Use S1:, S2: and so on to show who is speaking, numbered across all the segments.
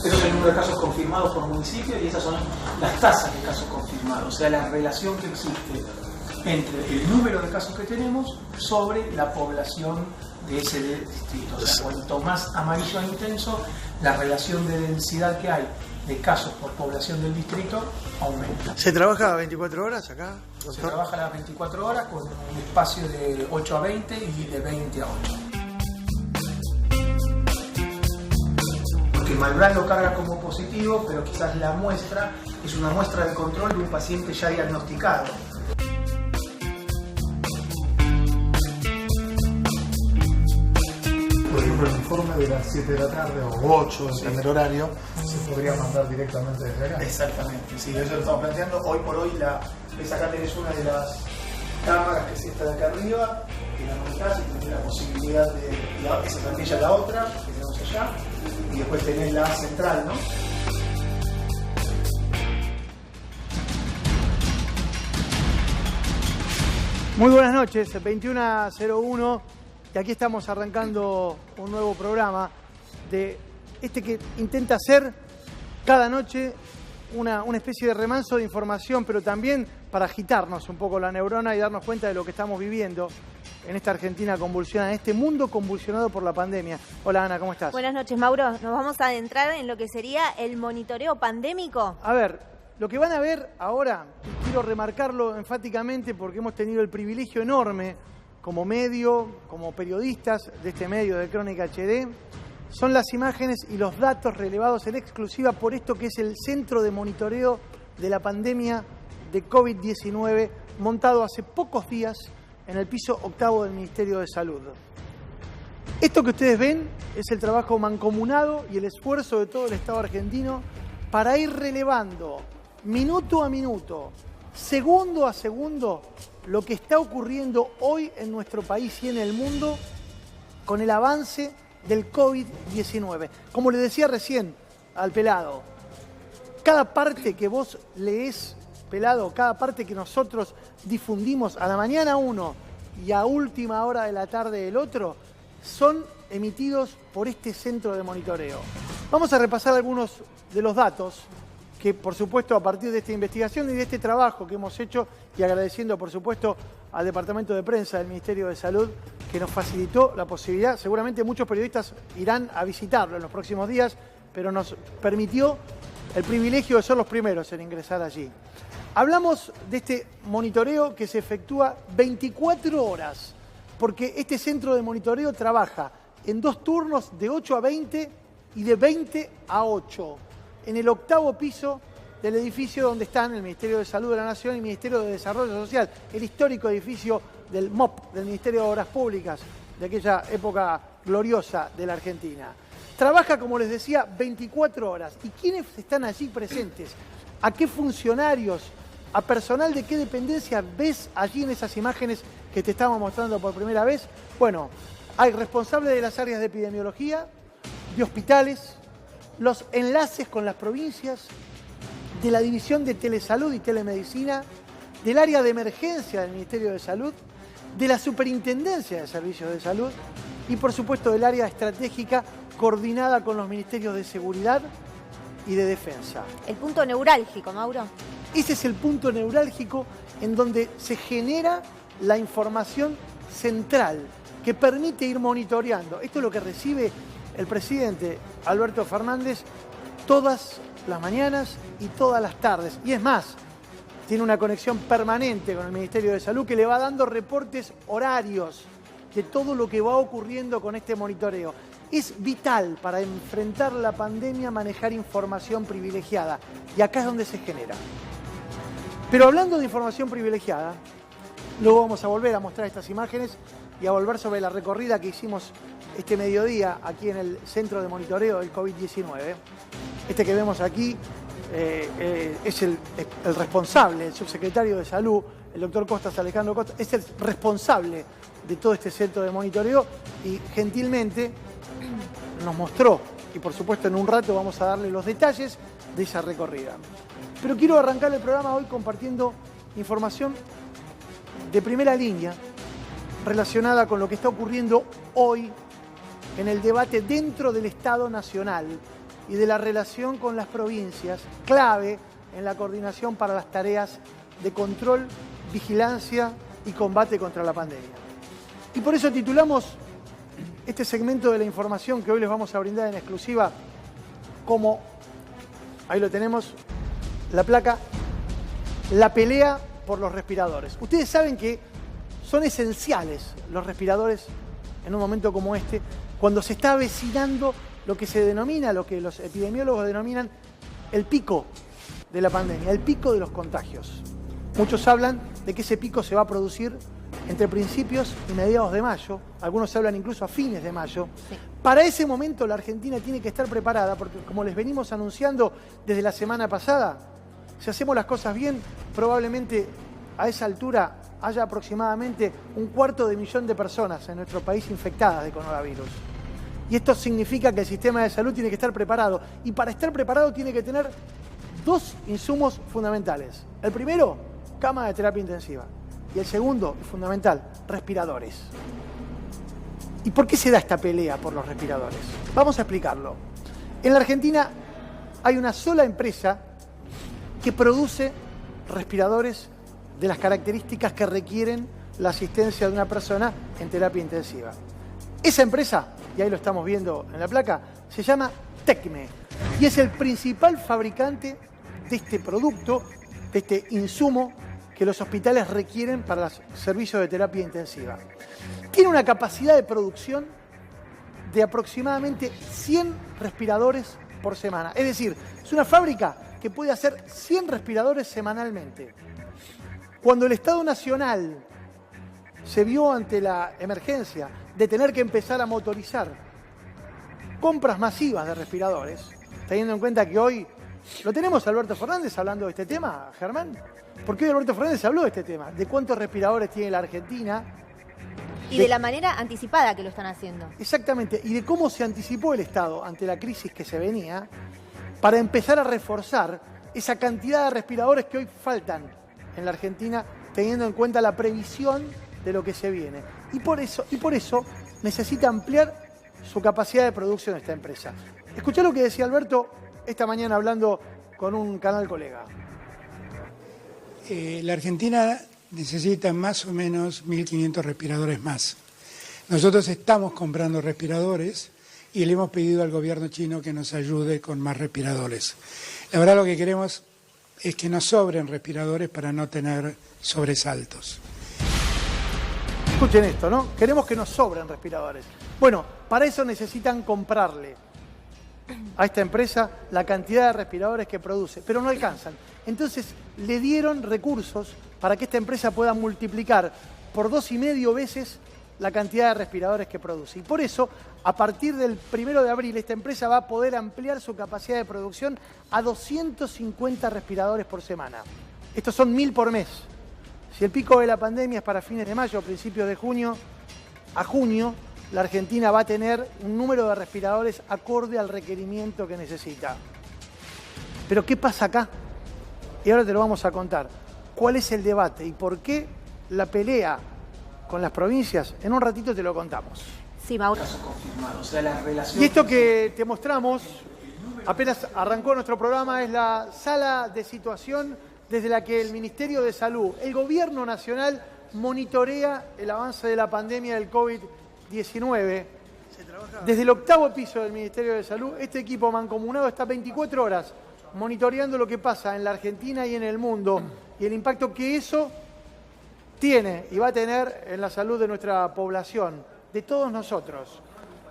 S1: Eso es el número de casos confirmados por municipio y esas son las tasas de casos confirmados, o sea, la relación que existe entre el número de casos que tenemos sobre la población de ese distrito. O sea, cuanto más amarillo e intenso, la relación de densidad que hay de casos por población del distrito aumenta.
S2: ¿Se trabaja 24 horas acá, doctor?
S1: Se trabaja las 24 horas con un espacio de 8 a 20 y de 20 a 8. Porque Malbrán lo carga como positivo, pero quizás la muestra es una muestra de control de un paciente ya diagnosticado.
S2: Por ejemplo, el informe de las 7 de la tarde o 8, depende del horario, se podría mandar directamente desde acá.
S1: Exactamente, sí, eso lo estamos planteando. Hoy por hoy, acá tenés una de las cámaras que es esta de acá arriba, que la conectás y tenés la posibilidad de, esa plantilla la otra, que tenemos allá, y después tenés la central, ¿no?
S2: Muy buenas noches, 21:01. Y aquí estamos arrancando un nuevo programa de que intenta hacer cada noche una especie de remanso de información, pero también para agitarnos un poco la neurona y darnos cuenta de lo que estamos viviendo en esta Argentina convulsionada, en este mundo convulsionado por la pandemia. Hola Ana, ¿cómo estás?
S3: Buenas noches, Mauro. Nos vamos a adentrar en lo que sería el monitoreo pandémico.
S2: A ver, lo que van a ver ahora, y quiero remarcarlo enfáticamente porque hemos tenido el privilegio enorme como medio, como periodistas de este medio de Crónica HD, son las imágenes y los datos relevados en exclusiva por esto que es el Centro de Monitoreo de la Pandemia de COVID-19, montado hace pocos días en el piso 8º del Ministerio de Salud. Esto que ustedes ven es el trabajo mancomunado y el esfuerzo de todo el Estado argentino para ir relevando minuto a minuto, segundo a segundo, lo que está ocurriendo hoy en nuestro país y en el mundo con el avance del COVID-19. Como le decía recién al pelado, cada parte que vos lees, pelado, cada parte que nosotros difundimos a la mañana uno y a última hora de la tarde el otro, son emitidos por este centro de monitoreo. Vamos a repasar algunos de los datos que, por supuesto, a partir de esta investigación y de este trabajo que hemos hecho, y agradeciendo, por supuesto, al Departamento de Prensa del Ministerio de Salud, que nos facilitó la posibilidad. Seguramente muchos periodistas irán a visitarlo en los próximos días, pero nos permitió el privilegio de ser los primeros en ingresar allí. Hablamos de este monitoreo que se efectúa 24 horas, porque este centro de monitoreo trabaja en 2 turnos de 8 a 20 y de 20 a 8, en el 8º piso del edificio donde están el Ministerio de Salud de la Nación y el Ministerio de Desarrollo Social, el histórico edificio del MOP, del Ministerio de Obras Públicas, de aquella época gloriosa de la Argentina. Trabaja, como les decía, 24 horas. ¿Y quiénes están allí presentes? ¿A qué funcionarios? ¿A personal de qué dependencia ves allí en esas imágenes que te estamos mostrando por primera vez? Bueno, hay responsables de las áreas de epidemiología, de hospitales, los enlaces con las provincias, de la División de Telesalud y Telemedicina, del área de emergencia del Ministerio de Salud, de la Superintendencia de Servicios de Salud y, por supuesto, del área estratégica coordinada con los Ministerios de Seguridad y de Defensa.
S3: El punto neurálgico, Mauro.
S2: Ese es el punto neurálgico en donde se genera la información central que permite ir monitoreando. Esto es lo que recibe el presidente Alberto Fernández todas las mañanas y todas las tardes. Y es más, tiene una conexión permanente con el Ministerio de Salud que le va dando reportes horarios de todo lo que va ocurriendo con este monitoreo. Es vital para enfrentar la pandemia manejar información privilegiada. Y acá es donde se genera. Pero hablando de información privilegiada, luego vamos a volver a mostrar estas imágenes y a volver sobre la recorrida que hicimos este mediodía aquí en el Centro de Monitoreo del COVID-19. Este que vemos aquí es el responsable, el subsecretario de Salud, el doctor Alejandro Costas, es el responsable de todo este centro de monitoreo y gentilmente nos mostró, y por supuesto en un rato vamos a darle los detalles de esa recorrida. Pero quiero arrancar el programa hoy compartiendo información de primera línea relacionada con lo que está ocurriendo hoy en el debate dentro del Estado Nacional y de la relación con las provincias, clave en la coordinación para las tareas de control, vigilancia y combate contra la pandemia. Y por eso titulamos este segmento de la información que hoy les vamos a brindar en exclusiva como, ahí lo tenemos, la placa, la pelea por los respiradores. Ustedes saben que son esenciales los respiradores en un momento como este, cuando se está avecinando lo que se denomina, lo que los epidemiólogos denominan el pico de la pandemia, el pico de los contagios. Muchos hablan de que ese pico se va a producir entre principios y mediados de mayo, algunos hablan incluso a fines de mayo. Sí. Para ese momento la Argentina tiene que estar preparada, porque como les venimos anunciando desde la semana pasada, si hacemos las cosas bien, probablemente a esa altura haya aproximadamente 250.000 de personas en nuestro país infectadas de coronavirus. Y esto significa que el sistema de salud tiene que estar preparado. Y para estar preparado tiene que tener dos insumos fundamentales. El primero, cama de terapia intensiva. Y el segundo, fundamental, respiradores. ¿Y por qué se da esta pelea por los respiradores? Vamos a explicarlo. En la Argentina hay una sola empresa que produce respiradores de las características que requieren la asistencia de una persona en terapia intensiva. Esa empresa, y ahí lo estamos viendo en la placa, se llama Tecme y es el principal fabricante de este producto, de este insumo que los hospitales requieren para los servicios de terapia intensiva. Tiene una capacidad de producción de aproximadamente 100 respiradores por semana. Es decir, es una fábrica que puede hacer 100 respiradores semanalmente. Cuando el Estado Nacional se vio ante la emergencia de tener que empezar a motorizar compras masivas de respiradores, teniendo en cuenta que hoy lo tenemos a Alberto Fernández hablando de este tema, Germán. ¿Por qué Alberto Fernández habló de este tema? ¿De cuántos respiradores tiene la Argentina?
S3: Y de la manera anticipada que lo están haciendo.
S2: Exactamente, y de cómo se anticipó el Estado ante la crisis que se venía para empezar a reforzar esa cantidad de respiradores que hoy faltan en la Argentina, teniendo en cuenta la previsión de lo que se viene. Y por eso necesita ampliar su capacidad de producción esta empresa. Escuchá lo que decía Alberto esta mañana hablando con un canal colega.
S4: La Argentina necesita más o menos 1.500 respiradores más. Nosotros estamos comprando respiradores y le hemos pedido al gobierno chino que nos ayude con más respiradores. La verdad lo que queremos es que nos sobren respiradores para no tener sobresaltos.
S2: Escuchen esto, ¿no? Queremos que nos sobren respiradores. Bueno, para eso necesitan comprarle a esta empresa la cantidad de respiradores que produce, pero no alcanzan. Entonces le dieron recursos para que esta empresa pueda multiplicar por 2,5 veces la cantidad de respiradores que produce. Y por eso, a partir del 1 de abril, esta empresa va a poder ampliar su capacidad de producción a 250 respiradores por semana. Estos son 1.000 por mes. Si el pico de la pandemia es para fines de mayo o principios de junio, a junio, la Argentina va a tener un número de respiradores acorde al requerimiento que necesita. Pero ¿qué pasa acá? Y ahora te lo vamos a contar. ¿Cuál es el debate y por qué la pelea con las provincias? En un ratito te lo contamos.
S3: Sí, Mauro.
S1: O sea, la relación...
S2: Y esto que te mostramos, apenas arrancó nuestro programa, es la sala de situación desde la que el Ministerio de Salud, el Gobierno Nacional, monitorea el avance de la pandemia del COVID-19. Desde el 8º piso del Ministerio de Salud, este equipo mancomunado está 24 horas monitoreando lo que pasa en la Argentina y en el mundo y el impacto que eso tiene y va a tener en la salud de nuestra población, de todos nosotros.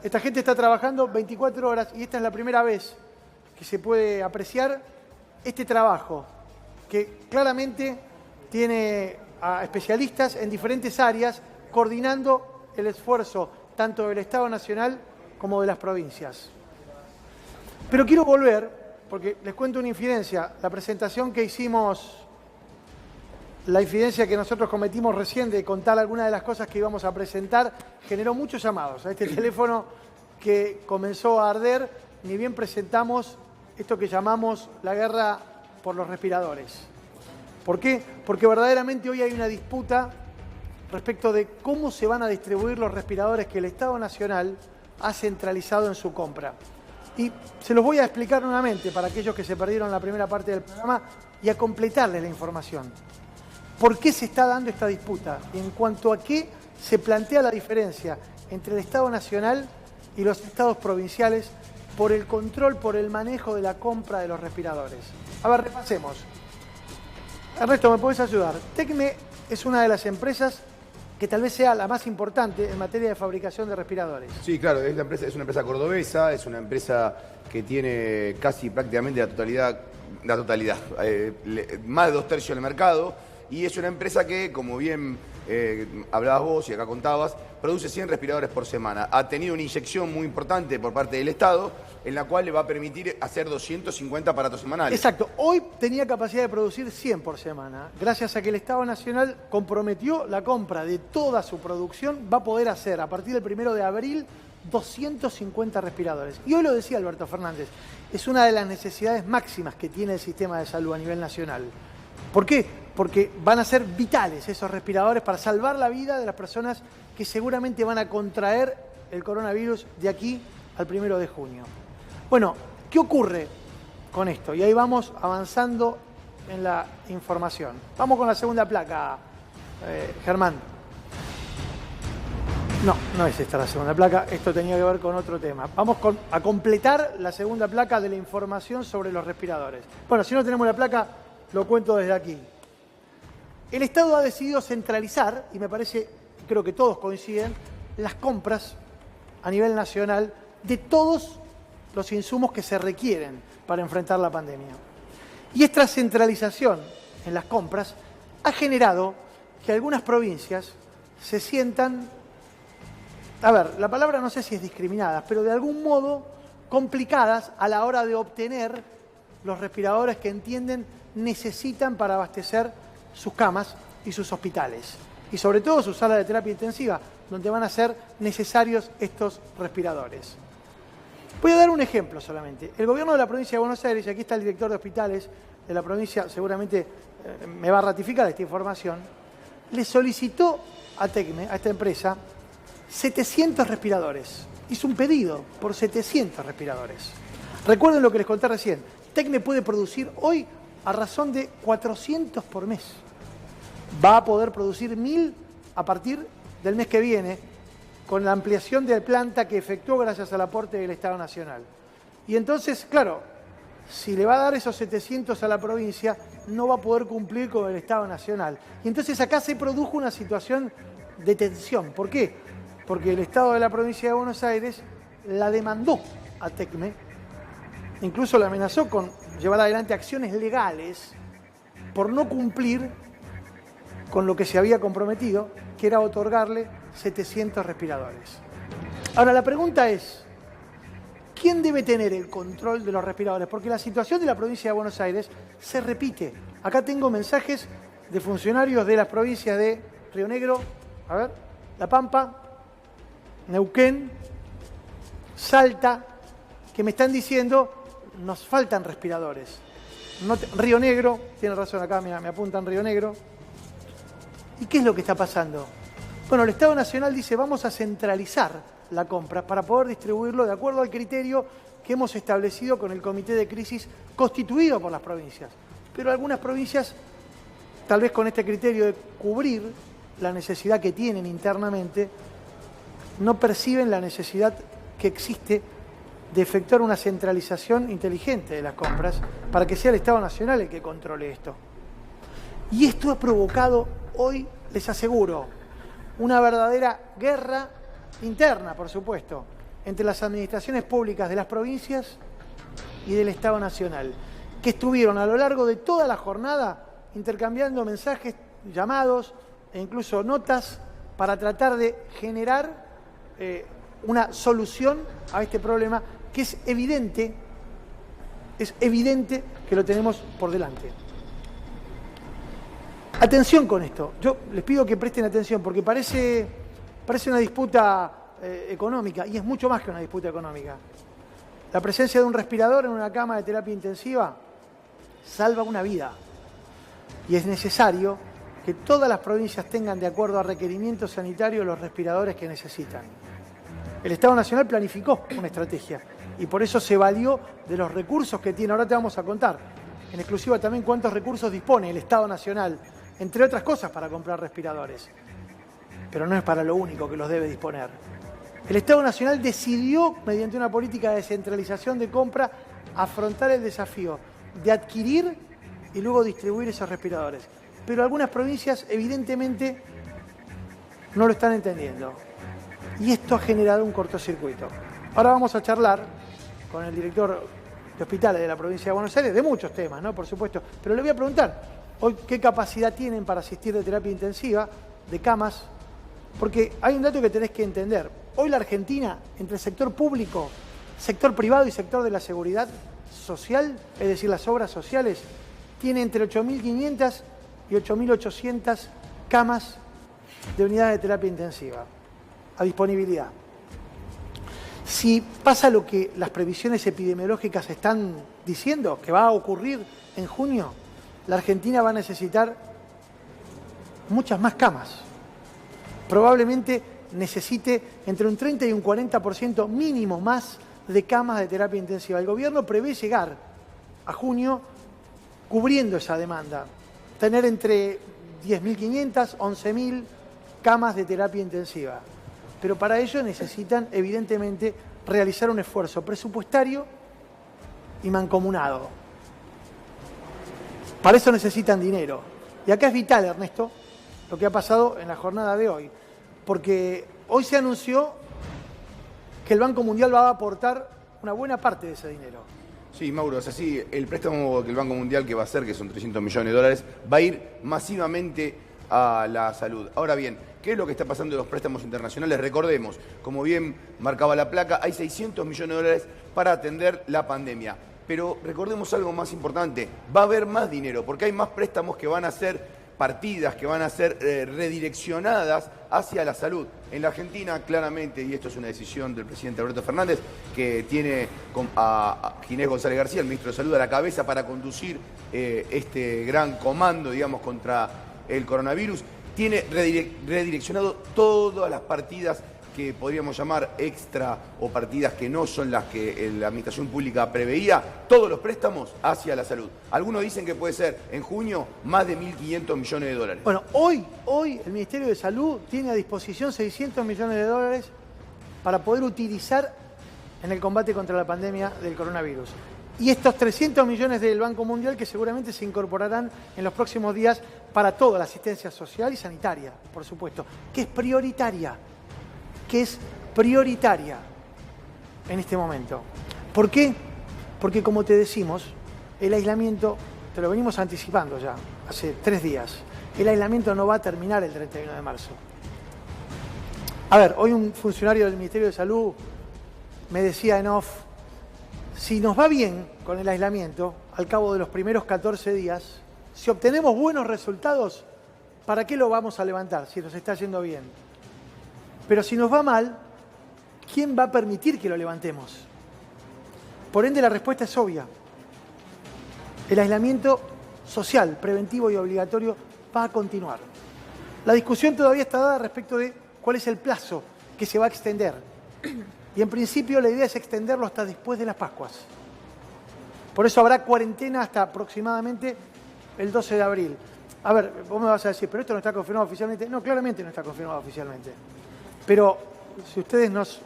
S2: Esta gente está trabajando 24 horas y esta es la primera vez que se puede apreciar este trabajo, que claramente tiene a especialistas en diferentes áreas coordinando el esfuerzo tanto del Estado Nacional como de las provincias. Pero quiero volver, porque les cuento una infidencia. La presentación que hicimos, la infidencia que nosotros cometimos recién de contar algunas de las cosas que íbamos a presentar, generó muchos llamados a este teléfono que comenzó a arder, ni bien presentamos esto que llamamos la guerra por los respiradores. ¿Por qué? Porque verdaderamente hoy hay una disputa respecto de cómo se van a distribuir los respiradores que el Estado Nacional ha centralizado en su compra. Y se los voy a explicar nuevamente para aquellos que se perdieron la primera parte del programa y a completarles la información. ¿Por qué se está dando esta disputa? En cuanto a qué se plantea la diferencia entre el Estado Nacional y los estados provinciales por el control, por el manejo de la compra de los respiradores. A ver, repasemos. Ernesto, ¿me podés ayudar? Tecme es una de las empresas que tal vez sea la más importante en materia de fabricación de respiradores.
S5: Sí, claro, es una empresa cordobesa, es una empresa que tiene casi prácticamente la totalidad, más de 2/3 del mercado, y es una empresa que, como bien hablabas vos y acá contabas, produce 100 respiradores por semana. Ha tenido una inyección muy importante por parte del Estado, en la cual le va a permitir hacer 250 aparatos semanales.
S2: Exacto. Hoy tenía capacidad de producir 100 por semana. Gracias a que el Estado Nacional comprometió la compra de toda su producción, va a poder hacer a partir del 1 de abril 250 respiradores. Y hoy lo decía Alberto Fernández, es una de las necesidades máximas que tiene el sistema de salud a nivel nacional. ¿Por qué? Porque van a ser vitales esos respiradores para salvar la vida de las personas que seguramente van a contraer el coronavirus de aquí al 1 de junio. Bueno, ¿qué ocurre con esto? Y ahí vamos avanzando en la información. Vamos con la segunda placa, Germán. No, no es esta la segunda placa, esto tenía que ver con otro tema. Vamos a completar la segunda placa de la información sobre los respiradores. Bueno, si no tenemos la placa, lo cuento desde aquí. El Estado ha decidido centralizar, y me parece, creo que todos coinciden, las compras a nivel nacional de todos los insumos que se requieren para enfrentar la pandemia. Y esta centralización en las compras ha generado que algunas provincias se sientan, a ver, la palabra no sé si es discriminadas, pero de algún modo complicadas a la hora de obtener los respiradores que entienden necesitan para abastecer sus camas y sus hospitales. Y sobre todo sus salas de terapia intensiva, donde van a ser necesarios estos respiradores. Voy a dar un ejemplo solamente. El gobierno de la provincia de Buenos Aires, y aquí está el director de hospitales de la provincia, seguramente me va a ratificar esta información, le solicitó a Tecme, a esta empresa, 700 respiradores. Hizo un pedido por 700 respiradores. Recuerden lo que les conté recién. Tecme puede producir hoy a razón de 400 por mes. Va a poder producir 1000 a partir del mes que viene, con la ampliación de planta que efectuó gracias al aporte del Estado Nacional. Y entonces, claro, si le va a dar esos 700 a la provincia, no va a poder cumplir con el Estado Nacional. Y entonces acá se produjo una situación de tensión. ¿Por qué? Porque el Estado de la provincia de Buenos Aires la demandó a Tecme, incluso la amenazó con llevar adelante acciones legales por no cumplir con lo que se había comprometido, que era otorgarle 700 respiradores. Ahora, la pregunta es, ¿quién debe tener el control de los respiradores? Porque la situación de la provincia de Buenos Aires se repite. Acá tengo mensajes de funcionarios de las provincias de Río Negro, a ver, La Pampa, Neuquén, Salta, que me están diciendo, nos faltan respiradores. Río Negro, tiene razón acá, me apuntan Río Negro. ¿Y qué es lo que está pasando? Bueno, el Estado Nacional dice, vamos a centralizar la compra para poder distribuirlo de acuerdo al criterio que hemos establecido con el comité de crisis constituido por las provincias. Pero algunas provincias, tal vez con este criterio de cubrir la necesidad que tienen internamente, no perciben la necesidad que existe de efectuar una centralización inteligente de las compras para que sea el Estado Nacional el que controle esto. Y esto ha provocado hoy, les aseguro, una verdadera guerra interna, por supuesto, entre las administraciones públicas de las provincias y del Estado Nacional, que estuvieron a lo largo de toda la jornada intercambiando mensajes, llamados e incluso notas para tratar de generar una solución a este problema que es evidente que lo tenemos por delante. Atención con esto, yo les pido que presten atención porque parece una disputa económica y es mucho más que una disputa económica. La presencia de un respirador en una cama de terapia intensiva salva una vida y es necesario que todas las provincias tengan de acuerdo a requerimientos sanitarios los respiradores que necesitan. El Estado Nacional planificó una estrategia y por eso se valió de los recursos que tiene. Ahora te vamos a contar en exclusiva también cuántos recursos dispone el Estado Nacional, entre otras cosas, para comprar respiradores. Pero no es para lo único que los debe disponer. El Estado Nacional decidió, mediante una política de descentralización de compra, afrontar el desafío de adquirir y luego distribuir esos respiradores. Pero algunas provincias evidentemente no lo están entendiendo. Y esto ha generado un cortocircuito. Ahora vamos a charlar con el director de hospitales de la provincia de Buenos Aires, de muchos temas, ¿no? Por supuesto. Pero le voy a preguntar, hoy, ¿qué capacidad tienen para asistir de terapia intensiva, de camas? Porque hay un dato que tenés que entender. Hoy la Argentina, entre el sector público, sector privado y sector de la seguridad social, es decir, las obras sociales, tiene entre 8.500 y 8.800 camas de unidades de terapia intensiva a disponibilidad. Si pasa lo que las previsiones epidemiológicas están diciendo, que va a ocurrir en junio, la Argentina va a necesitar muchas más camas. Probablemente necesite entre un 30 y un 40% mínimo más de camas de terapia intensiva. El gobierno prevé llegar a junio cubriendo esa demanda, tener entre 10.500, 11.000 camas de terapia intensiva. Pero para ello necesitan, evidentemente, realizar un esfuerzo presupuestario y mancomunado. Para eso necesitan dinero. Y acá es vital, Ernesto, lo que ha pasado en la jornada de hoy. Porque hoy se anunció que el Banco Mundial va a aportar una buena parte de ese dinero.
S5: Sí, Mauro, es así. El préstamo que el Banco Mundial que va a hacer, que son 300 millones de dólares, va a ir masivamente a la salud. Ahora bien, ¿qué es lo que está pasando en los préstamos internacionales? Recordemos, como bien marcaba la placa, hay 600 millones de dólares para atender la pandemia. Pero recordemos algo más importante, va a haber más dinero, porque hay más préstamos que van a ser partidas, que van a ser redireccionadas hacia la salud. En la Argentina, claramente, y esto es una decisión del presidente Alberto Fernández, que tiene a Ginés González García, el ministro de Salud, a la cabeza para conducir este gran comando, digamos, contra el coronavirus, tiene redireccionado todas las partidas que podríamos llamar extra o partidas que no son las que la administración pública preveía, todos los préstamos hacia la salud. Algunos dicen que puede ser en junio más de 1.500 millones de dólares.
S2: Bueno, hoy el Ministerio de Salud tiene a disposición 600 millones de dólares para poder utilizar en el combate contra la pandemia del coronavirus. Y estos 300 millones del Banco Mundial que seguramente se incorporarán en los próximos días para toda la asistencia social y sanitaria, por supuesto, que es prioritaria en este momento. ¿Por qué? Porque, como te decimos, el aislamiento, te lo venimos anticipando ya hace 3 días, el aislamiento no va a terminar el 31 de marzo. A ver, hoy un funcionario del Ministerio de Salud me decía en off, si nos va bien con el aislamiento, al cabo de los primeros 14 días, si obtenemos buenos resultados, ¿para qué lo vamos a levantar si nos está yendo bien? Pero si nos va mal, ¿quién va a permitir que lo levantemos? Por ende, la respuesta es obvia. El aislamiento social, preventivo y obligatorio va a continuar. La discusión todavía está dada respecto de cuál es el plazo que se va a extender. Y en principio la idea es extenderlo hasta después de las Pascuas. Por eso habrá cuarentena hasta aproximadamente el 12 de abril. A ver, vos me vas a decir, pero esto no está confirmado oficialmente. No, claramente no está confirmado oficialmente. Pero si ustedes nos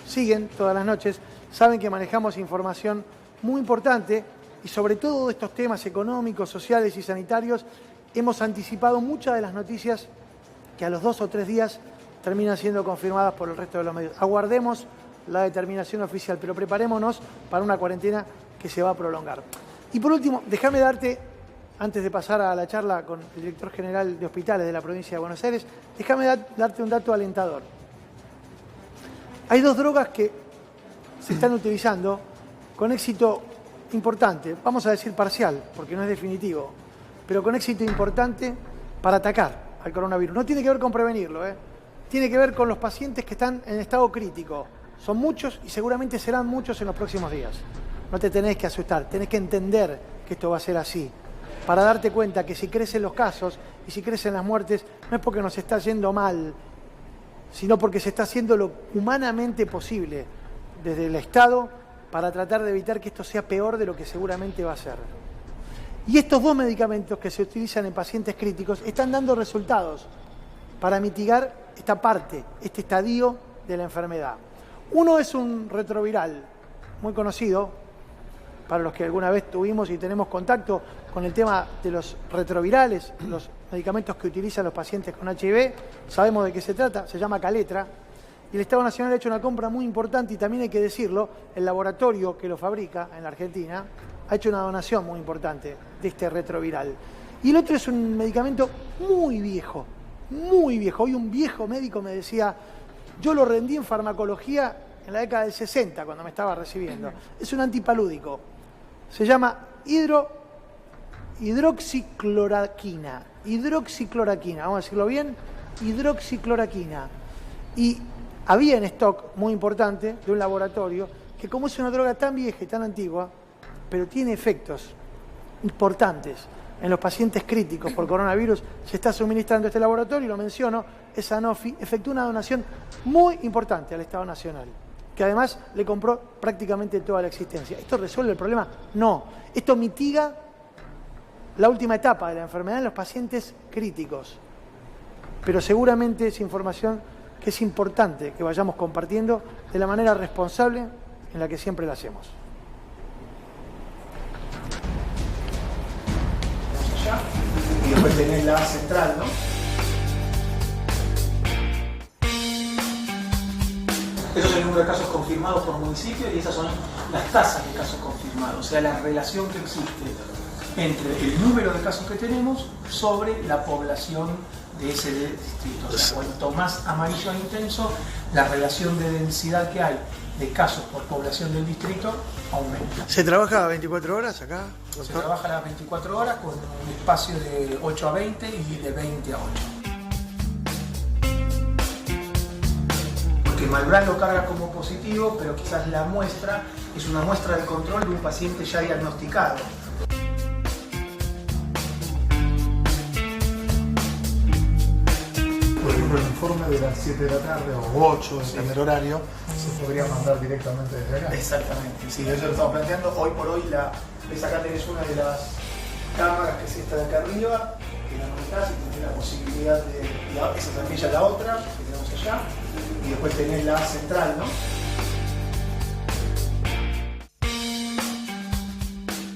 S2: siguen todas las noches, saben que manejamos información muy importante y sobre todo de estos temas económicos, sociales y sanitarios, hemos anticipado muchas de las noticias que a los 2 o 3 días terminan siendo confirmadas por el resto de los medios. Aguardemos la determinación oficial, pero preparémonos para una cuarentena que se va a prolongar. Y por último, déjame darte, antes de pasar a la charla con el director general de hospitales de la provincia de Buenos Aires, déjame darte un dato alentador. Hay 2 drogas que se están utilizando con éxito importante, vamos a decir parcial, porque no es definitivo, pero con éxito importante para atacar al coronavirus. No tiene que ver con prevenirlo, tiene que ver con los pacientes que están en estado crítico. Son muchos y seguramente serán muchos en los próximos días. No te tenés que asustar, tenés que entender que esto va a ser así, para darte cuenta que si crecen los casos y si crecen las muertes, no es porque nos está yendo mal, sino porque se está haciendo lo humanamente posible desde el Estado para tratar de evitar que esto sea peor de lo que seguramente va a ser. Y estos 2 medicamentos que se utilizan en pacientes críticos están dando resultados para mitigar esta parte, este estadio de la enfermedad. Uno es un retroviral muy conocido, para los que alguna vez tuvimos y tenemos contacto con el tema de los retrovirales, los medicamentos que utilizan los pacientes con HIV, sabemos de qué se trata, se llama Caletra, y el Estado Nacional ha hecho una compra muy importante, y también hay que decirlo, el laboratorio que lo fabrica en la Argentina ha hecho una donación muy importante de este retroviral. Y el otro es un medicamento muy viejo, muy viejo. Hoy un viejo médico me decía, yo lo rendí en farmacología en la década del 60 cuando me estaba recibiendo. Es un antipalúdico. Se llama hidroxicloroquina. Hidroxicloroquina, vamos a decirlo bien, hidroxicloroquina. Y había en stock, muy importante, de un laboratorio, que como es una droga tan vieja y tan antigua, pero tiene efectos importantes en los pacientes críticos por coronavirus, se está suministrando este laboratorio, y lo menciono, Sanofi efectuó una donación muy importante al Estado Nacional, que además le compró prácticamente toda la existencia. ¿Esto resuelve el problema? No. Esto mitiga la última etapa de la enfermedad en los pacientes críticos. Pero seguramente es información que es importante que vayamos compartiendo de la manera responsable en la que siempre la hacemos.
S1: Y después tenés la central, ¿no? Esos son el número de casos confirmados por municipio, y esas son las tasas de casos confirmados, o sea, la relación que existe entre el número de casos que tenemos sobre la población de ese distrito. O sea, cuanto más amarillo e intenso, la relación de densidad que hay de casos por población del distrito aumenta.
S2: ¿Se trabaja 24 horas acá, doctor?
S1: Se trabaja las 24 horas con un espacio de 8 a 20 y de 20 a 8. Porque Malbrán lo carga como positivo, pero quizás la muestra es una muestra de control de un paciente ya diagnosticado.
S6: Por ejemplo, el informe de las 7 de la tarde o 8, en el horario, se podría mandar directamente desde acá.
S1: Exactamente, sí, eso lo estamos planteando. Hoy por hoy, ves acá tenés una de las cámaras, que es esta de acá arriba, que la conectás y tenés la posibilidad de, esa también ya la otra, que tenemos allá, y después tenés la central, ¿no?